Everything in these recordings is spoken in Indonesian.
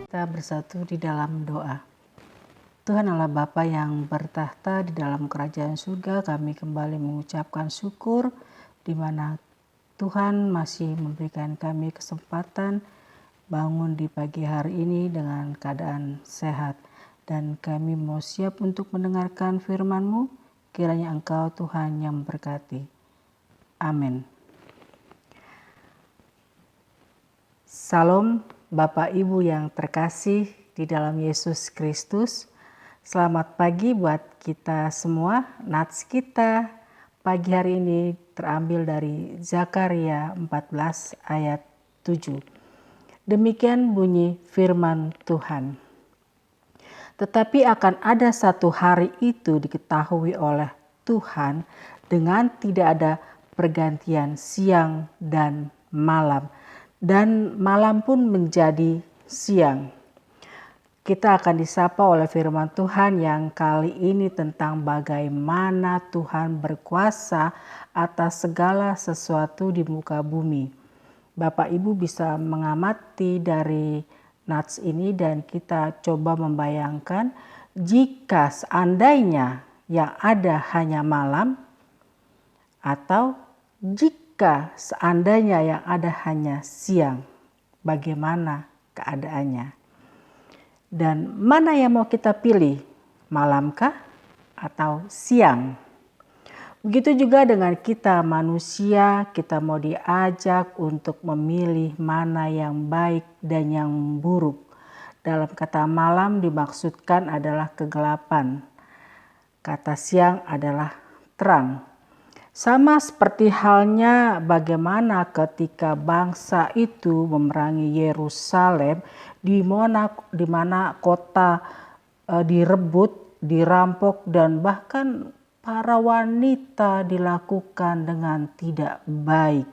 Kita bersatu di dalam doa. Tuhan Allah Bapa yang bertahta di dalam kerajaan surga, kami kembali mengucapkan syukur di mana Tuhan masih memberikan kami kesempatan bangun di pagi hari ini dengan keadaan sehat. Dan kami mau siap untuk mendengarkan firman-Mu, kiranya Engkau Tuhan yang memberkati. Amin. Salam Bapak Ibu yang terkasih di dalam Yesus Kristus. Selamat pagi buat kita semua. Nats kita pagi hari ini terambil dari Zakaria 14 ayat 7. Demikian bunyi firman Tuhan. Tetapi akan ada satu hari itu diketahui oleh Tuhan dengan tidak ada pergantian siang dan malam. Dan malam pun menjadi siang. Kita akan disapa oleh firman Tuhan yang kali ini tentang bagaimana Tuhan berkuasa atas segala sesuatu di muka bumi. Bapak Ibu bisa mengamati dari nats ini dan kita coba membayangkan jika seandainya yang ada hanya malam atau jika seandainya yang ada hanya siang, bagaimana keadaannya? Dan mana yang mau kita pilih? Malamkah atau siang? Begitu juga dengan kita manusia, kita mau diajak untuk memilih mana yang baik dan yang buruk. Dalam kata malam dimaksudkan adalah kegelapan. Kata siang adalah terang. Sama seperti halnya bagaimana ketika bangsa itu memerangi Yerusalem, di mana kota direbut, dirampok, dan bahkan para wanita dilakukan dengan tidak baik.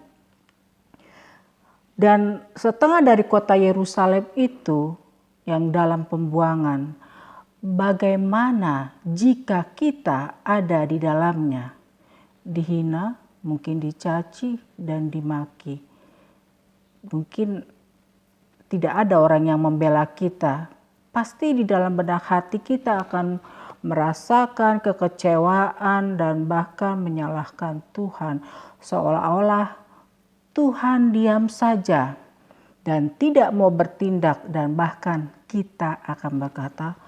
Dan setengah dari kota Yerusalem itu yang dalam pembuangan, bagaimana jika kita ada di dalamnya? Dihina, mungkin dicaci dan dimaki. Mungkin tidak ada orang yang membela kita pasti di dalam benak hati kita akan merasakan kekecewaan dan bahkan menyalahkan Tuhan. Seolah-olah Tuhan diam saja dan tidak mau bertindak, dan bahkan kita akan berkata,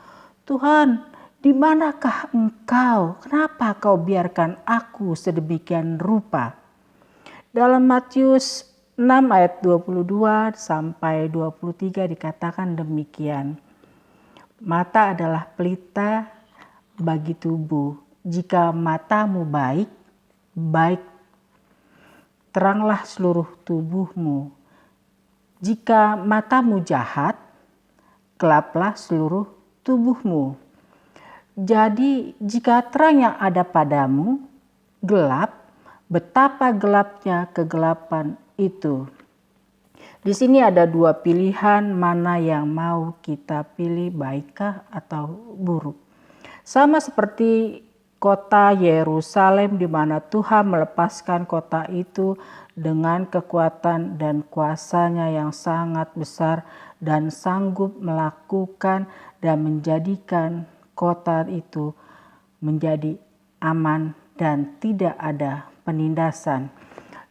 Tuhan, di manakah Engkau? Kenapa Kau biarkan aku sedemikian rupa? Dalam Matius 6 ayat 22 sampai 23 dikatakan demikian. Mata adalah pelita bagi tubuh. Jika matamu baik, teranglah seluruh tubuhmu. Jika matamu jahat, gelaplah seluruh tubuhmu. Jadi jika terang yang ada padamu gelap, betapa gelapnya kegelapan itu. Di sini ada dua pilihan, mana yang mau kita pilih, baikkah atau buruk. Sama seperti kota Yerusalem, di mana Tuhan melepaskan kota itu dengan kekuatan dan kuasanya yang sangat besar, dan sanggup melakukan dan menjadikan kota itu menjadi aman dan tidak ada penindasan.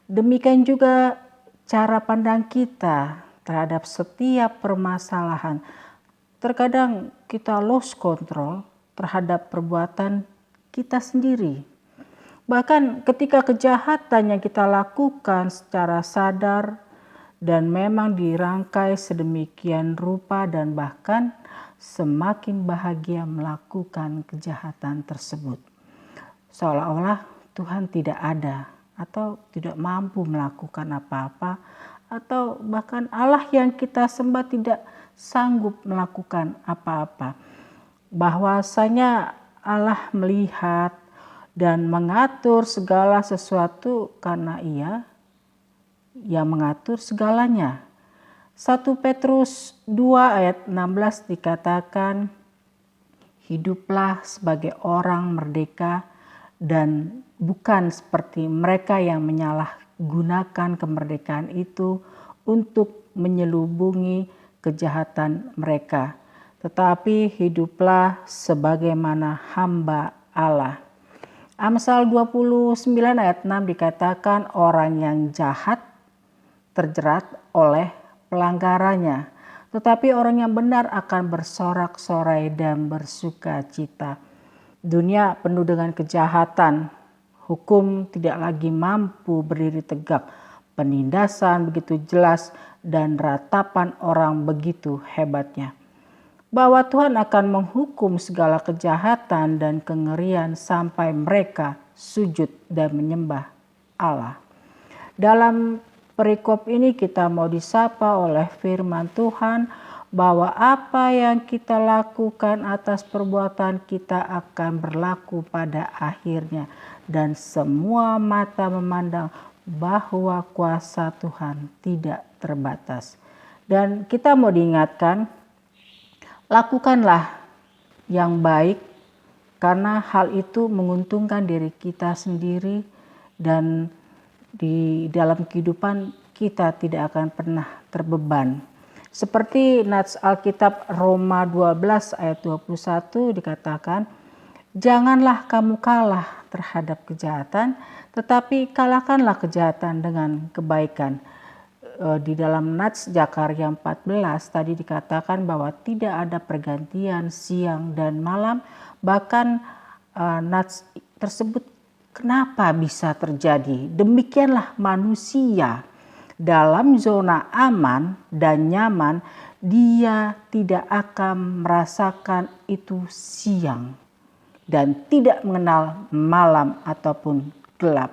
Demikian juga cara pandang kita terhadap setiap permasalahan. Terkadang kita lost control terhadap perbuatan kita sendiri. Bahkan ketika kejahatan yang kita lakukan secara sadar dan memang dirangkai sedemikian rupa, dan bahkan semakin bahagia melakukan kejahatan tersebut. Seolah-olah Tuhan tidak ada atau tidak mampu melakukan apa-apa, atau bahkan Allah yang kita sembah tidak sanggup melakukan apa-apa. Bahwasanya Allah melihat dan mengatur segala sesuatu karena Ia yang mengatur segalanya. 1 Petrus 2 ayat 16 dikatakan, hiduplah sebagai orang merdeka dan bukan seperti mereka yang menyalahgunakan kemerdekaan itu untuk menyelubungi kejahatan mereka, tetapi hiduplah sebagaimana hamba Allah. Amsal 29 ayat 6 dikatakan, orang yang jahat terjerat oleh pelanggarannya, tetapi orang yang benar akan bersorak-sorai dan bersuka cita. Dunia penuh dengan kejahatan, hukum tidak lagi mampu berdiri tegak, penindasan begitu jelas, dan ratapan orang begitu hebatnya. Bahwa Tuhan akan menghukum segala kejahatan dan kengerian sampai mereka sujud dan menyembah Allah. Dalam perikop ini kita mau disapa oleh firman Tuhan bahwa apa yang kita lakukan atas perbuatan kita akan berlaku pada akhirnya, dan semua mata memandang bahwa kuasa Tuhan tidak terbatas. Dan kita mau diingatkan, lakukanlah yang baik karena hal itu menguntungkan diri kita sendiri, dan di dalam kehidupan kita tidak akan pernah terbeban. Seperti nats Alkitab Roma 12 ayat 21 dikatakan, janganlah kamu kalah terhadap kejahatan, tetapi kalahkanlah kejahatan dengan kebaikan. Di dalam nats Jakarta 14 tadi dikatakan bahwa tidak ada pergantian siang dan malam. Bahkan nats tersebut kenapa bisa terjadi? Demikianlah manusia dalam zona aman dan nyaman, dia tidak akan merasakan itu siang dan tidak mengenal malam ataupun gelap.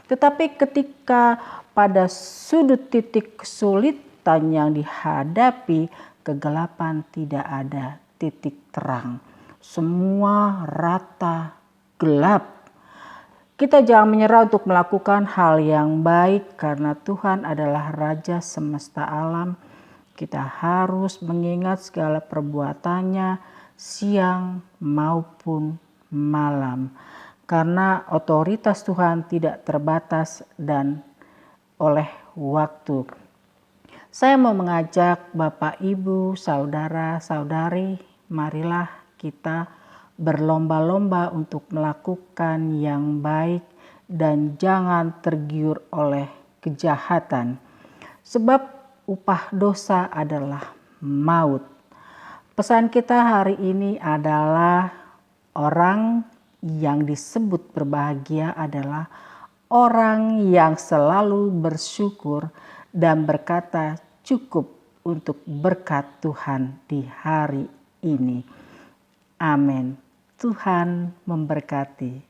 Tetapi ketika pada sudut titik kesulitan yang dihadapi, kegelapan tidak ada titik terang. Semua rata gelap. Kita jangan menyerah untuk melakukan hal yang baik karena Tuhan adalah Raja semesta alam. Kita harus mengingat segala perbuatannya siang maupun malam. Karena otoritas Tuhan tidak terbatas dan oleh waktu. Saya mau mengajak Bapak, Ibu, Saudara, Saudari marilah kita berlomba-lomba untuk melakukan yang baik dan jangan tergiur oleh kejahatan. Sebab upah dosa adalah maut. Pesan kita hari ini adalah orang yang disebut berbahagia adalah orang yang selalu bersyukur dan berkata cukup untuk berkat Tuhan di hari ini. Amin. Tuhan memberkati.